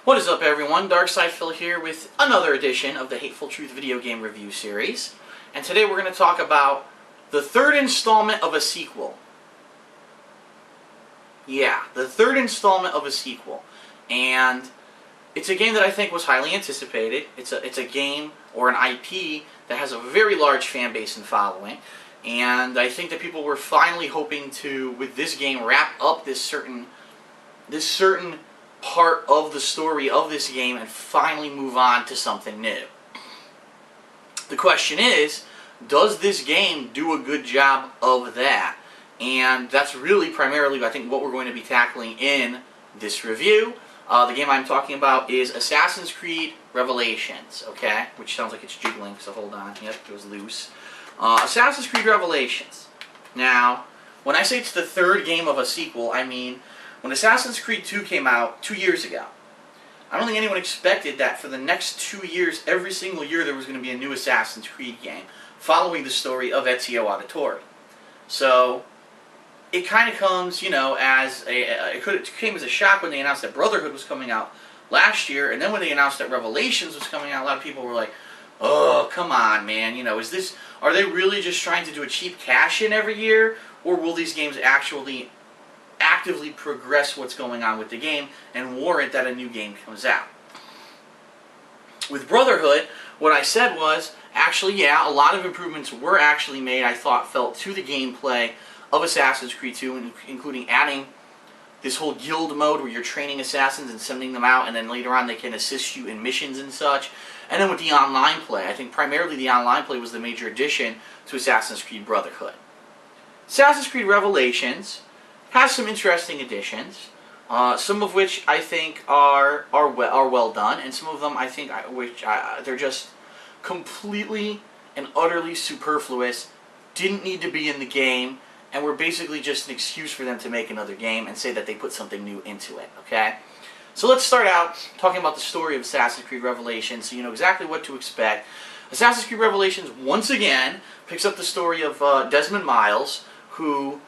What is up, everyone? DarkSidePhil here with another edition of the Hateful Truth video game review series. And today we're going to talk about the third installment of a sequel. Yeah, the third installment of a sequel. And it's a game that I think was highly anticipated. It's a game or an IP that has a very large fan base and following. And I think that people were finally hoping to, with this game, wrap up this certain part of the story of this game and finally move on to something new. The question is, does this game do a good job of that? And that's really primarily, I think, what we're going to be tackling in this review. The game I'm talking about is Assassin's Creed Revelations, okay? Which sounds like it's jiggling, so hold on. Yep, it was loose. Assassin's Creed Revelations. Now, when I say it's the third game of a sequel, I mean, when Assassin's Creed 2 came out 2 years ago, I don't think anyone expected that for the next 2 years, every single year, there was going to be a new Assassin's Creed game following the story of Ezio Auditore. So it kind of comes, you know, as it came as a shock when they announced that Brotherhood was coming out last year, and then when they announced that Revelations was coming out, a lot of people were like, "Oh, come on, man! You know, are they really just trying to do a cheap cash-in every year, or will these games actually actively progress what's going on with the game and warrant that a new game comes out?" With Brotherhood, what I said was, actually, yeah, a lot of improvements were actually made, I thought, felt to the gameplay of Assassin's Creed 2, including adding this whole guild mode where you're training assassins and sending them out, and then later on they can assist you in missions and such. And then with the online play, I think primarily the online play was the major addition to Assassin's Creed Brotherhood. Assassin's Creed Revelations has some interesting additions, some of which I think are well done, and some of them I think they're just completely and utterly superfluous, didn't need to be in the game, and were basically just an excuse for them to make another game and say that they put something new into it, okay? So let's start out talking about the story of Assassin's Creed Revelations so you know exactly what to expect. Assassin's Creed Revelations, once again, picks up the story of Desmond Miles, who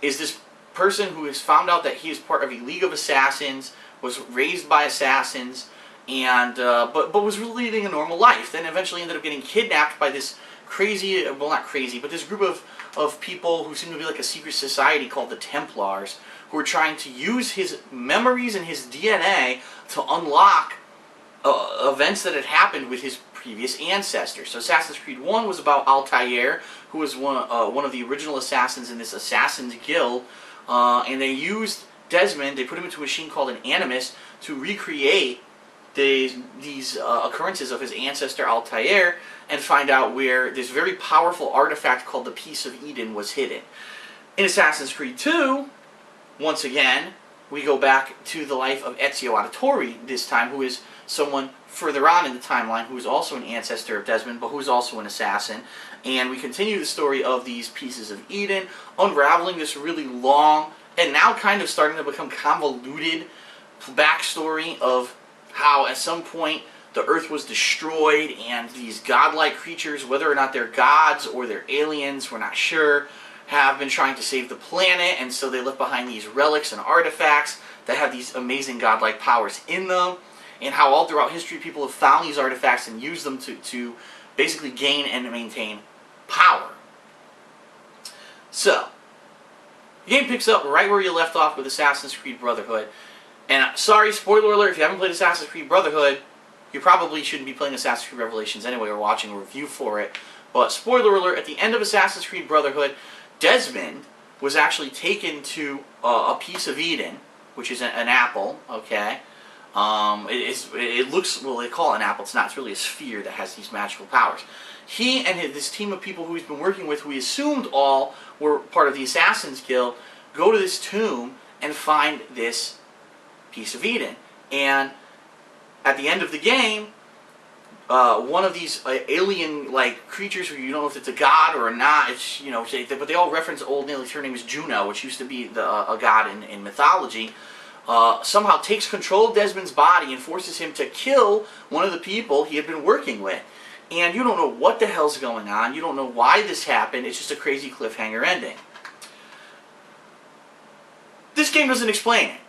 is this person who has found out that he is part of a League of Assassins, was raised by assassins, and but was really leading a normal life. Then eventually ended up getting kidnapped by this crazy, well, not crazy, but this group of people who seem to be like a secret society called the Templars, who are trying to use his memories and his DNA to unlock events that had happened with his previous ancestors. So Assassin's Creed 1 was about Altair, who was one of the original assassins in this Assassin's Guild, and they used Desmond, they put him into a machine called an Animus to recreate these occurrences of his ancestor Altair and find out where this very powerful artifact called the Piece of Eden was hidden. In Assassin's Creed 2, once again, we go back to the life of Ezio Auditore this time, who is someone further on in the timeline who is also an ancestor of Desmond, but who is also an assassin. And we continue the story of these pieces of Eden, unraveling this really long and now kind of starting to become convoluted backstory of how at some point the Earth was destroyed and these godlike creatures, whether or not they're gods or they're aliens, we're not sure, have been trying to save the planet, and so they left behind these relics and artifacts that have these amazing godlike powers in them, and how all throughout history people have found these artifacts and used them to basically gain and maintain power. So, the game picks up right where you left off with Assassin's Creed Brotherhood. And sorry, spoiler alert, if you haven't played Assassin's Creed Brotherhood, you probably shouldn't be playing Assassin's Creed Revelations anyway or watching a review for it. But spoiler alert, at the end of Assassin's Creed Brotherhood, Desmond was actually taken to a piece of Eden, which is an apple, okay? It looks, well, they call it an apple, it's not, it's really a sphere that has these magical powers. He and this team of people who he's been working with, who he assumed all were part of the Assassin's Guild, go to this tomb and find this Piece of Eden. And at the end of the game, one of these alien-like creatures, who you don't know if it's a god or not, it's, you know, but they all reference old Nail's, her name is Juno, which used to be a god in mythology, somehow takes control of Desmond's body and forces him to kill one of the people he had been working with. And you don't know what the hell's going on, you don't know why this happened, it's just a crazy cliffhanger ending. This game doesn't explain it.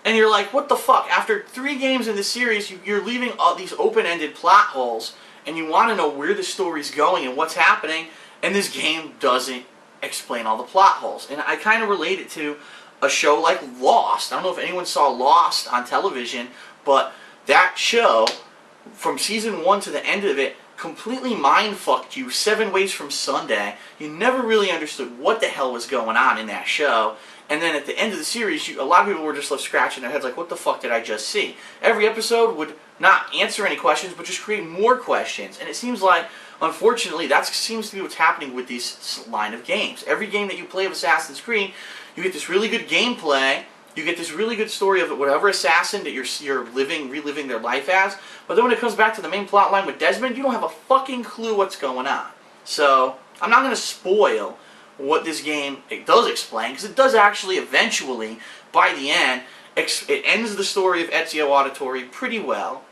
And you're like, what the fuck? After 3 games in the series, you're leaving all these open-ended plot holes, and you want to know where the story's going and what's happening, and this game doesn't explain all the plot holes. And I kind of relate it to a show like Lost. I don't know if anyone saw Lost on television, but that show, from season 1 to the end of it, completely mind-fucked you 7 ways from Sunday. You never really understood what the hell was going on in that show. And then at the end of the series, a lot of people were just left scratching their heads like, what the fuck did I just see? Every episode would not answer any questions, but just create more questions. And it seems like, unfortunately, that seems to be what's happening with this line of games. Every game that you play of Assassin's Creed, you get this really good gameplay, you get this really good story of whatever assassin that you're reliving their life as, but then when it comes back to the main plot line with Desmond, you don't have a fucking clue what's going on. So, I'm not going to spoil what this game does explain, because it does actually eventually, by the end, it ends the story of Ezio Auditore pretty well.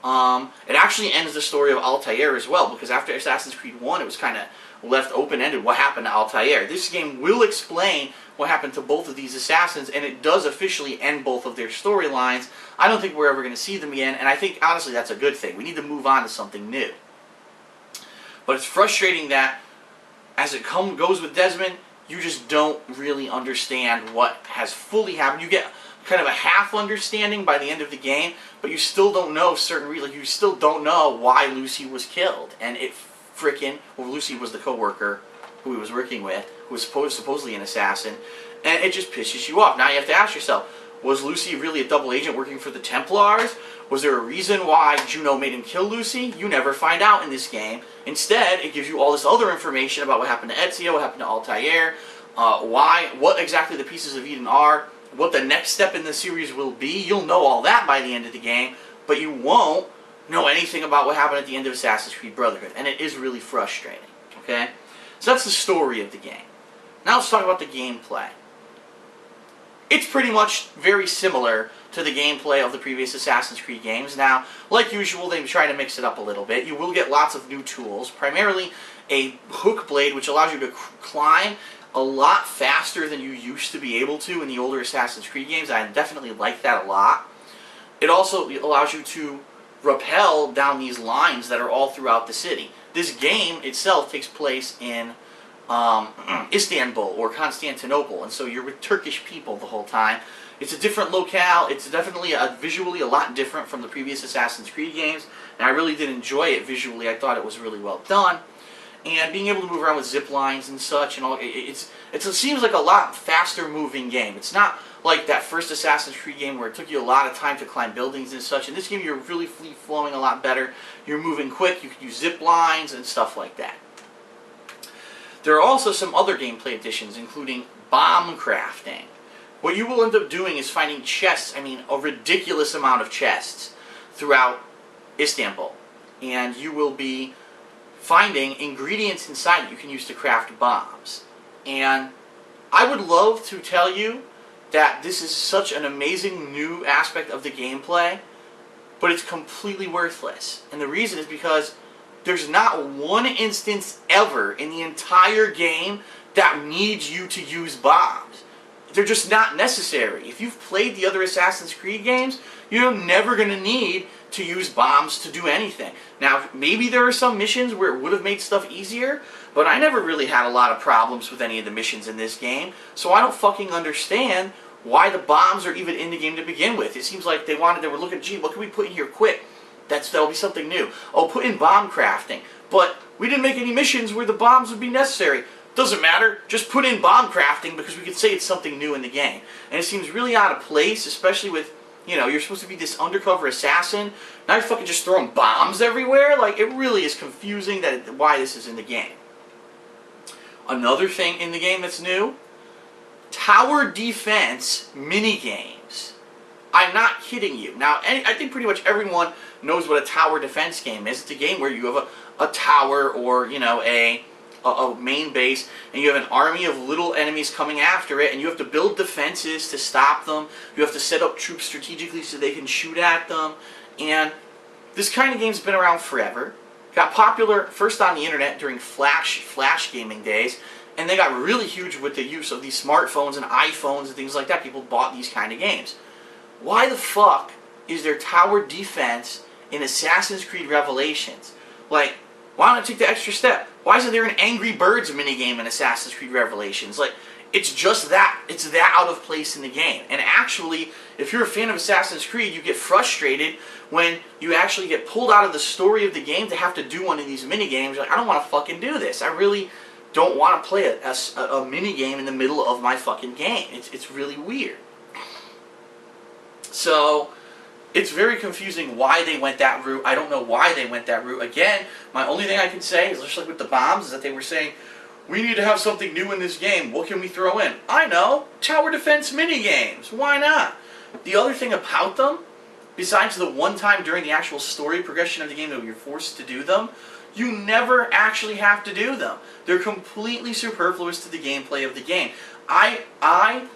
It actually ends the story of Altair as well, because after Assassin's Creed 1, it was kind of left open-ended what happened to Altair. This game will explain what happened to both of these assassins, and it does officially end both of their storylines. I don't think we're ever going to see them again, and I think, honestly, that's a good thing. We need to move on to something new. But it's frustrating that as it goes with Desmond, you just don't really understand what has fully happened. You get kind of a half understanding by the end of the game, but you still don't know you still don't know why Lucy was killed. And Lucy was the co-worker who he was working with, who was supposedly an assassin, and it just pisses you off. Now you have to ask yourself, was Lucy really a double agent working for the Templars? Was there a reason why Juno made him kill Lucy? You never find out in this game. Instead, it gives you all this other information about what happened to Ezio, what happened to Altair, what exactly the Pieces of Eden are, what the next step in the series will be. You'll know all that by the end of the game, but you won't know anything about what happened at the end of Assassin's Creed Brotherhood, and it is really frustrating, okay? So that's the story of the game. Now let's talk about the gameplay. It's pretty much very similar to the gameplay of the previous Assassin's Creed games. Now, like usual, they try to mix it up a little bit. You will get lots of new tools, primarily a hook blade, which allows you to climb a lot faster than you used to be able to in the older Assassin's Creed games. I definitely like that a lot. It also allows you to rappel down these lines that are all throughout the city. This game itself takes place in Istanbul or Constantinople, and so you're with Turkish people the whole time. It's a different locale. It's definitely visually a lot different from the previous Assassin's Creed games, and I really did enjoy it visually. I thought it was really well done, and being able to move around with zip lines and such, and all, it seems like a lot faster moving game. It's not like that first Assassin's Creed game where it took you a lot of time to climb buildings and such. In this game, you're really flowing a lot better. You're moving quick. You can use zip lines and stuff like that. There are also some other gameplay additions, including bomb crafting. What you will end up doing is finding chests, a ridiculous amount of chests throughout Istanbul. And you will be finding ingredients inside that you can use to craft bombs. And I would love to tell you that this is such an amazing new aspect of the gameplay, but it's completely worthless. And the reason is because there's not one instance ever in the entire game that needs you to use bombs. They're just not necessary. If you've played the other Assassin's Creed games, you're never going to need to use bombs to do anything. Now, maybe there are some missions where it would have made stuff easier, but I never really had a lot of problems with any of the missions in this game, so I don't fucking understand why the bombs are even in the game to begin with. It seems like they were looking, gee, what can we put in here quick? That'll be something new. Oh, put in bomb crafting. But we didn't make any missions where the bombs would be necessary. Doesn't matter. Just put in bomb crafting because we could say it's something new in the game. And it seems really out of place, especially with, you're supposed to be this undercover assassin. Now you're fucking just throwing bombs everywhere. Like, it really is confusing why this is in the game. Another thing in the game that's new, tower defense minigames. I'm not kidding you. Now, I think pretty much everyone knows what a tower defense game is. It's a game where you have a tower or, a main base, and you have an army of little enemies coming after it, and you have to build defenses to stop them. You have to set up troops strategically so they can shoot at them. And this kind of game's been around forever. Got popular first on the internet during flash gaming days, and they got really huge with the use of these smartphones and iPhones and things like that. People bought these kind of games. why the fuck is there tower defense in Assassin's Creed Revelations? Like, why don't I take the extra step? Why isn't there an Angry Birds minigame in Assassin's Creed Revelations? Like, it's just that. It's that out of place in the game. And actually, if you're a fan of Assassin's Creed, you get frustrated when you actually get pulled out of the story of the game to have to do one of these minigames. You're like, I don't want to fucking do this. I really don't want to play a minigame in the middle of my fucking game. It's really weird. So, it's very confusing why they went that route. I don't know why they went that route. Again, my only thing I can say is, just like with the bombs, is that they were saying, we need to have something new in this game. What can we throw in? I know, tower defense minigames. Why not? The other thing about them, besides the one time during the actual story progression of the game that you're forced to do them, you never actually have to do them. They're completely superfluous to the gameplay of the game. I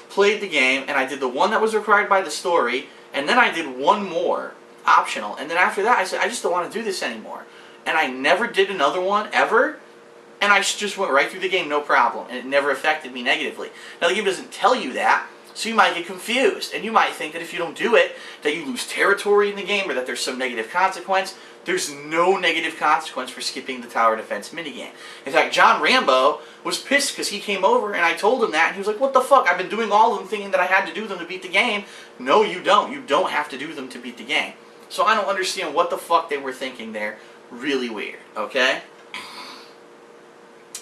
played the game, and I did the one that was required by the story, and then I did one more, optional. And then after that, I said, I just don't want to do this anymore. And I never did another one, ever. And I just went right through the game, no problem. And it never affected me negatively. Now, the game doesn't tell you that, so you might get confused. And you might think that if you don't do it, that you lose territory in the game, or that there's some negative consequence. There's no negative consequence for skipping the tower defense minigame. In fact, John Rambo was pissed because he came over and I told him that, and he was like, what the fuck? I've been doing all of them thinking that I had to do them to beat the game. No, you don't. You don't have to do them to beat the game. So I don't understand what the fuck they were thinking there. Really weird, okay?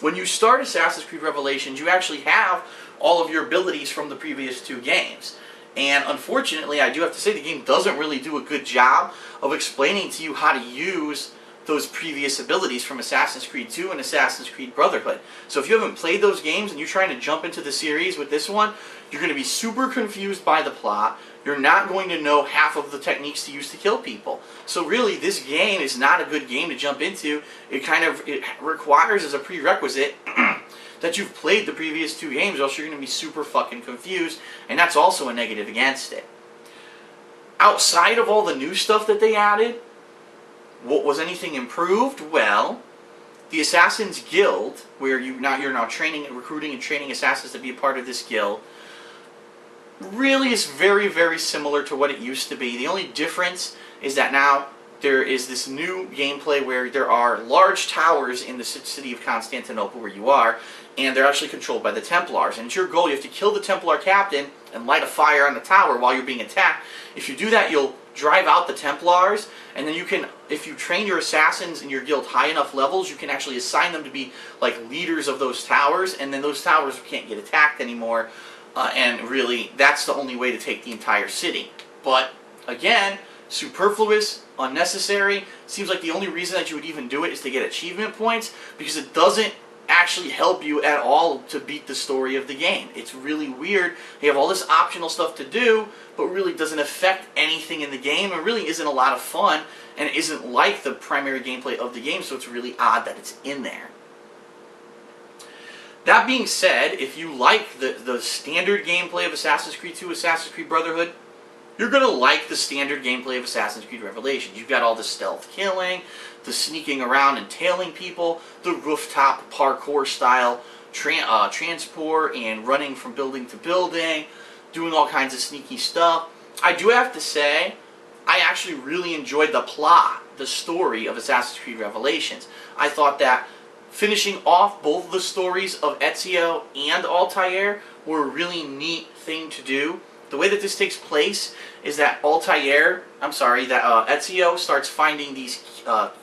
When you start Assassin's Creed Revelations, you actually have all of your abilities from the previous two games. And unfortunately, I do have to say, the game doesn't really do a good job of explaining to you how to use those previous abilities from Assassin's Creed 2 and Assassin's Creed Brotherhood. So if you haven't played those games and you're trying to jump into the series with this one, you're going to be super confused by the plot. You're not going to know half of the techniques to use to kill people. So really, this game is not a good game to jump into. It requires as a prerequisite that you've played the previous two games, or else you're going to be super fucking confused, and that's also a negative against it. Outside of all the new stuff that they added, what was anything improved? Well, the Assassin's Guild, where you're now training and recruiting and training assassins to be a part of this guild, really is very, very similar to what it used to be. The only difference is that now there is this new gameplay where there are large towers in the city of Constantinople where you are, and they're actually controlled by the Templars. And it's your goal, you have to kill the Templar captain and light a fire on the tower while you're being attacked. If you do that, you'll drive out the Templars, and then you can, if you train your assassins in your guild high enough levels, you can actually assign them to be like leaders of those towers, and then those towers can't get attacked anymore. And really, that's the only way to take the entire city. But, again, superfluous, unnecessary. Seems like the only reason that you would even do it is to get achievement points, because it doesn't actually help you at all to beat the story of the game. It's really weird. You have all this optional stuff to do, but really doesn't affect anything in the game, and really isn't a lot of fun, and it isn't like the primary gameplay of the game, so it's really odd that it's in there. That being said, if you like the standard gameplay of Assassin's Creed 2, Assassin's Creed Brotherhood, you're going to like the standard gameplay of Assassin's Creed Revelations. You've got all the stealth killing, the sneaking around and tailing people, the rooftop parkour style transport and running from building to building, doing all kinds of sneaky stuff. I do have to say, I actually really enjoyed the plot, the story of Assassin's Creed Revelations. I thought that finishing off both the stories of Ezio and Altair were a really neat thing to do. The way that this takes place is that Ezio starts finding these,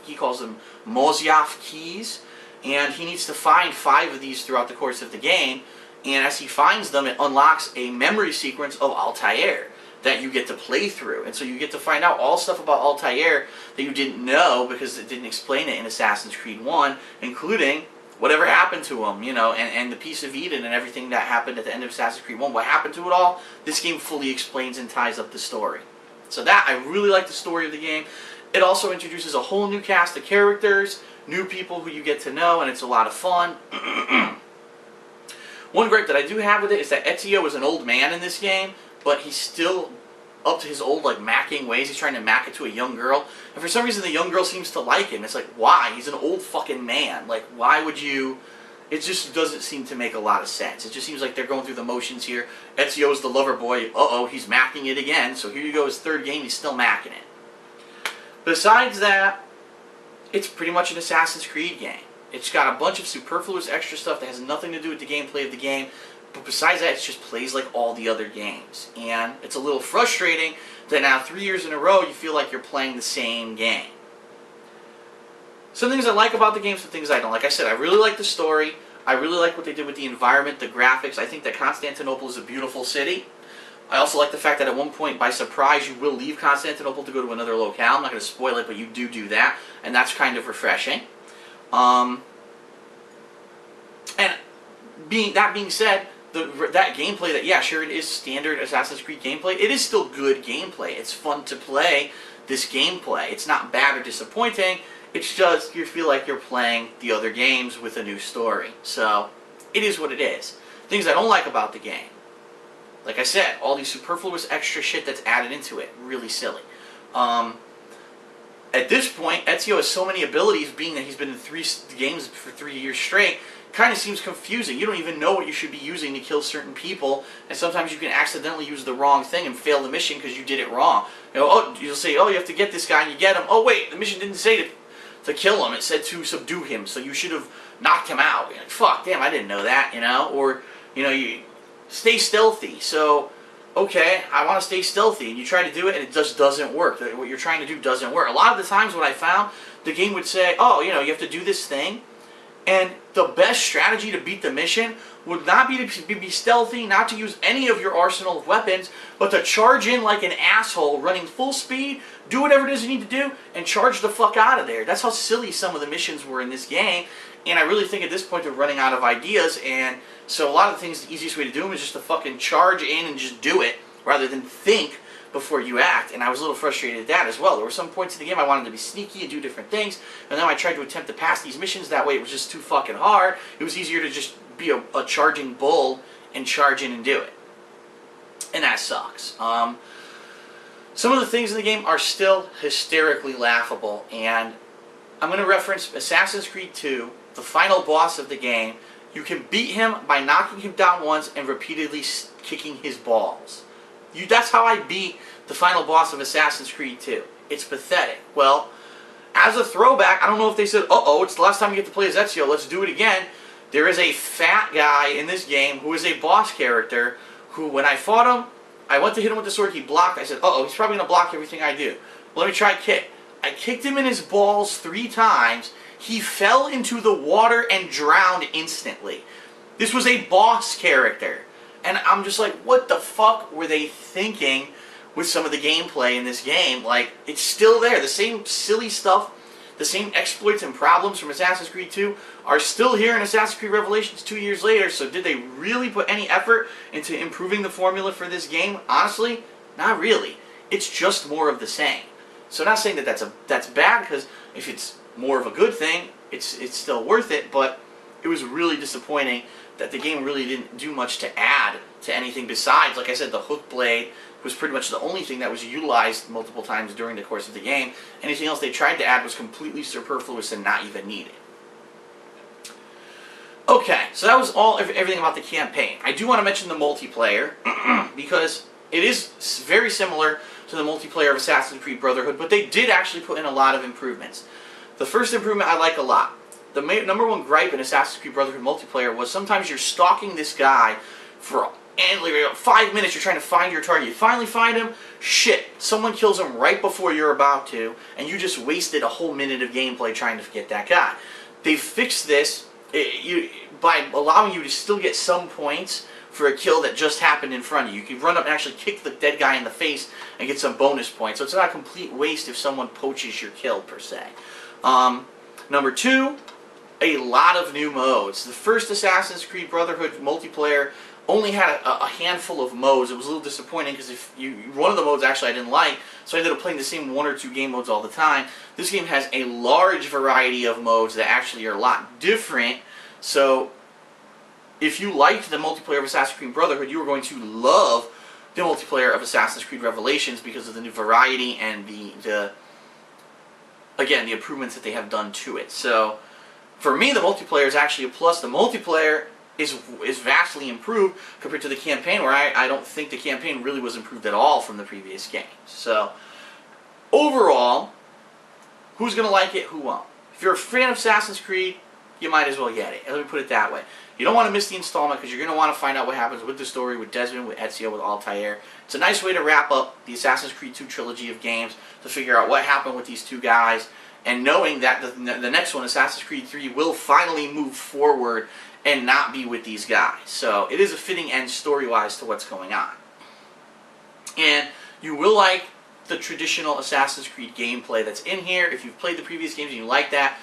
he calls them Moziaf keys, and he needs to find 5 of these throughout the course of the game, and as he finds them, it unlocks a memory sequence of Altair that you get to play through. And so you get to find out all stuff about Altair that you didn't know because it didn't explain it in Assassin's Creed 1, including whatever happened to him, you know, and the Piece of Eden and everything that happened at the end of Assassin's Creed 1. What happened to it all, this game fully explains and ties up the story. So that, I really like the story of the game. It also introduces a whole new cast of characters, new people who you get to know, and it's a lot of fun. One gripe that I do have with it is that Ezio is an old man in this game, but he's still up to his old, like, macking ways. He's trying to mack it to a young girl. And for some reason, the young girl seems to like him. It's like, why? He's an old fucking man. Like, why would you it just doesn't seem to make a lot of sense. It just seems like they're going through the motions here. Ezio's the lover boy. Uh-oh, he's macking it again. So here you go, his third game, he's still macking it. Besides that, it's pretty much an Assassin's Creed game. It's got a bunch of superfluous extra stuff that has nothing to do with the gameplay of the game. But besides that, it just plays like all the other games. And it's a little frustrating that now 3 years in a row, you feel like you're playing the same game. Some things I like about the game, some things I don't. Like I said, I really like the story. I really like what they did with the environment, the graphics. I think that Constantinople is a beautiful city. I also like the fact that at one point, by surprise, you will leave Constantinople to go to another locale. I'm not going to spoil it, but you do that. And that's kind of refreshing. And that being said, that gameplay, that, yeah, sure, it is standard Assassin's Creed gameplay. It is still good gameplay. It's fun to play this gameplay. It's not bad or disappointing. It's just, you feel like you're playing the other games with a new story. So, it is what it is. Things I don't like about the game. Like I said, all these superfluous extra shit that's added into it. Really silly. At this point, Ezio has so many abilities, being that he's been in 3 games for 3 years straight, kind of seems confusing. You don't even know what you should be using to kill certain people, and sometimes you can accidentally use the wrong thing and fail the mission because you did it wrong. You'll say, oh, you have to get this guy, and you get him. Oh, wait, the mission didn't say to kill him. It said to subdue him, so you should have knocked him out. You're like, fuck, damn, I didn't know that, Or, you stay stealthy. So, okay, I want to stay stealthy, and you try to do it, and it just doesn't work. What you're trying to do doesn't work. A lot of the times what I found, the game would say, oh, you have to do this thing, and the best strategy to beat the mission would not be to be stealthy, not to use any of your arsenal of weapons, but to charge in like an asshole, running full speed, do whatever it is you need to do, and charge the fuck out of there. That's how silly some of the missions were in this game, and I really think at this point they're running out of ideas, and so a lot of the things, the easiest way to do them is just to fucking charge in and just do it, rather than think before you act, and I was a little frustrated at that as well. There were some points in the game I wanted to be sneaky and do different things, and then I tried to attempt to pass these missions that way. It was just too fucking hard. It was easier to just be a charging bull and charge in and do it. And that sucks. Some of the things in the game are still hysterically laughable, and I'm going to reference Assassin's Creed 2, the final boss of the game. You can beat him by knocking him down once and repeatedly kicking his balls. That's how I beat the final boss of Assassin's Creed 2. It's pathetic. Well, as a throwback, I don't know if they said, uh-oh, it's the last time you get to play as Ezio, let's do it again. There is a fat guy in this game who is a boss character who, when I fought him, I went to hit him with the sword, he blocked. I said, uh-oh, he's probably going to block everything I do. Let me try kick. I kicked him in his balls 3 times. He fell into the water and drowned instantly. This was a boss character. And I'm just like, what the fuck were they thinking with some of the gameplay in this game? Like, it's still there. The same silly stuff, the same exploits and problems from Assassin's Creed 2 are still here in Assassin's Creed Revelations 2 years later. So did they really put any effort into improving the formula for this game? Honestly, not really. It's just more of the same. So not saying that that's bad, because if it's more of a good thing, it's still worth it, but it was really disappointing that the game really didn't do much to add to anything besides, like I said, the hook blade was pretty much the only thing that was utilized multiple times during the course of the game. Anything else they tried to add was completely superfluous and not even needed. Okay, so that was everything about the campaign. I do want to mention the multiplayer, because it is very similar to the multiplayer of Assassin's Creed Brotherhood, but they did actually put in a lot of improvements. The first improvement I like a lot. The number one gripe in Assassin's Creed Brotherhood multiplayer was sometimes you're stalking this guy for 5 minutes, you're trying to find your target. You finally find him, shit, someone kills him right before you're about to, and you just wasted a whole minute of gameplay trying to get that guy. They've fixed this by allowing you to still get some points for a kill that just happened in front of you. You can run up and actually kick the dead guy in the face and get some bonus points. So it's not a complete waste if someone poaches your kill, per se. Number 2, a lot of new modes. The first Assassin's Creed Brotherhood multiplayer only had a handful of modes. It was a little disappointing because one of the modes actually I didn't like, so I ended up playing the same 1 or 2 game modes all the time. This game has a large variety of modes that actually are a lot different. So if you liked the multiplayer of Assassin's Creed Brotherhood, you are going to love the multiplayer of Assassin's Creed Revelations because of the new variety and again, the improvements that they have done to it. So For me, the multiplayer is actually a plus. The multiplayer is vastly improved compared to the campaign, where I don't think the campaign really was improved at all from the previous games. So, overall, who's going to like it, who won't? If you're a fan of Assassin's Creed, you might as well get it. Let me put it that way. You don't want to miss the installment because you're going to want to find out what happens with the story, with Desmond, with Ezio, with Altair. It's a nice way to wrap up the Assassin's Creed 2 trilogy of games, to figure out what happened with these two guys, and knowing that the next one, Assassin's Creed 3, will finally move forward and not be with these guys. So it is a fitting end story-wise to what's going on. And you will like the traditional Assassin's Creed gameplay that's in here. If you've played the previous games and you like that,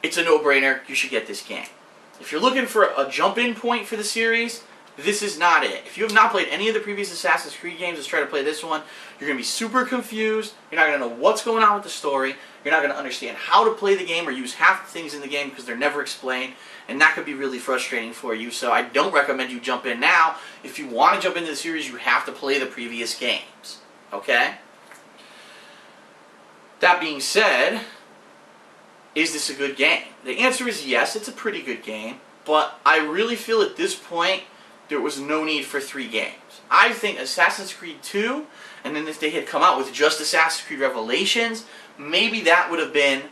it's a no-brainer. You should get this game. If you're looking for a jump-in point for the series, this is not it. If you have not played any of the previous Assassin's Creed games, let's try to play this one. You're going to be super confused. You're not going to know what's going on with the story. You're not going to understand how to play the game or use half the things in the game because they're never explained. And that could be really frustrating for you. So I don't recommend you jump in now. If you want to jump into the series, you have to play the previous games. Okay? That being said, is this a good game? The answer is yes, it's a pretty good game. But I really feel at this point, there was no need for 3 games. I think Assassin's Creed 2, and then if they had come out with just Assassin's Creed Revelations, maybe that would have been,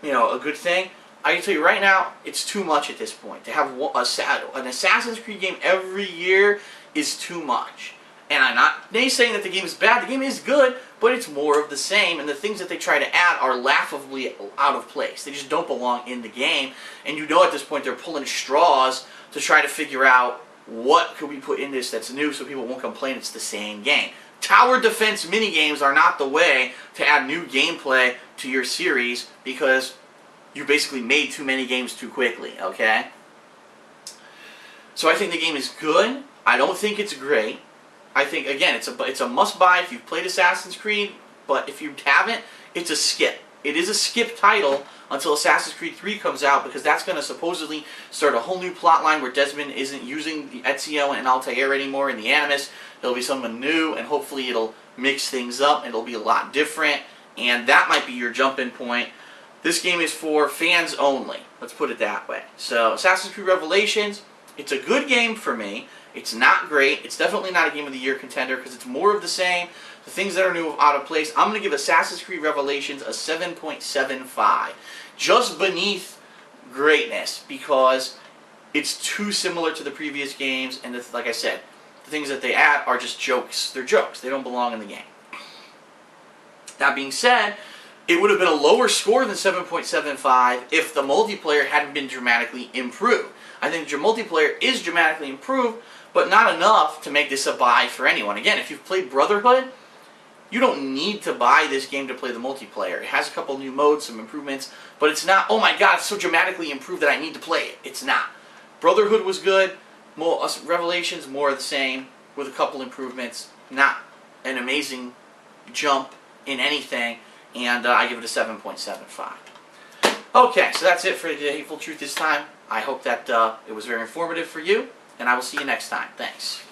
a good thing. I can tell you right now, it's too much at this point. To have an Assassin's Creed game every year is too much. And I'm not saying that the game is bad. The game is good, but it's more of the same, and the things that they try to add are laughably out of place. They just don't belong in the game, and at this point they're pulling straws to try to figure out what could we put in this that's new so people won't complain it's the same game. Tower defense minigames are not the way to add new gameplay to your series because you basically made too many games too quickly, okay? So I think the game is good. I don't think it's great. I think, again, it's a must-buy if you've played Assassin's Creed, but if you haven't, it's a skip. It is a skip title until Assassin's Creed 3 comes out, because that's going to supposedly start a whole new plot line where Desmond isn't using the Ezio and Altair anymore in the Animus. It'll be someone new, and hopefully it'll mix things up, and it'll be a lot different, and that might be your jump-in point. This game is for fans only. Let's put it that way. So, Assassin's Creed Revelations, it's a good game for me. It's not great. It's definitely not a Game of the Year contender because it's more of the same. The things that are new are out of place. I'm going to give Assassin's Creed Revelations a 7.75. Just beneath greatness because it's too similar to the previous games, and like I said, the things that they add are just jokes. They're jokes. They don't belong in the game. That being said, it would have been a lower score than 7.75 if the multiplayer hadn't been dramatically improved. I think your multiplayer is dramatically improved, but not enough to make this a buy for anyone. Again, if you've played Brotherhood, you don't need to buy this game to play the multiplayer. It has a couple new modes, some improvements, but it's not, oh my god, it's so dramatically improved that I need to play it. It's not. Brotherhood was good. Revelations, more of the same, with a couple improvements. Not an amazing jump in anything, and I give it a 7.75. Okay, so that's it for the Hateful Truth this time. I hope that it was very informative for you, and I will see you next time. Thanks.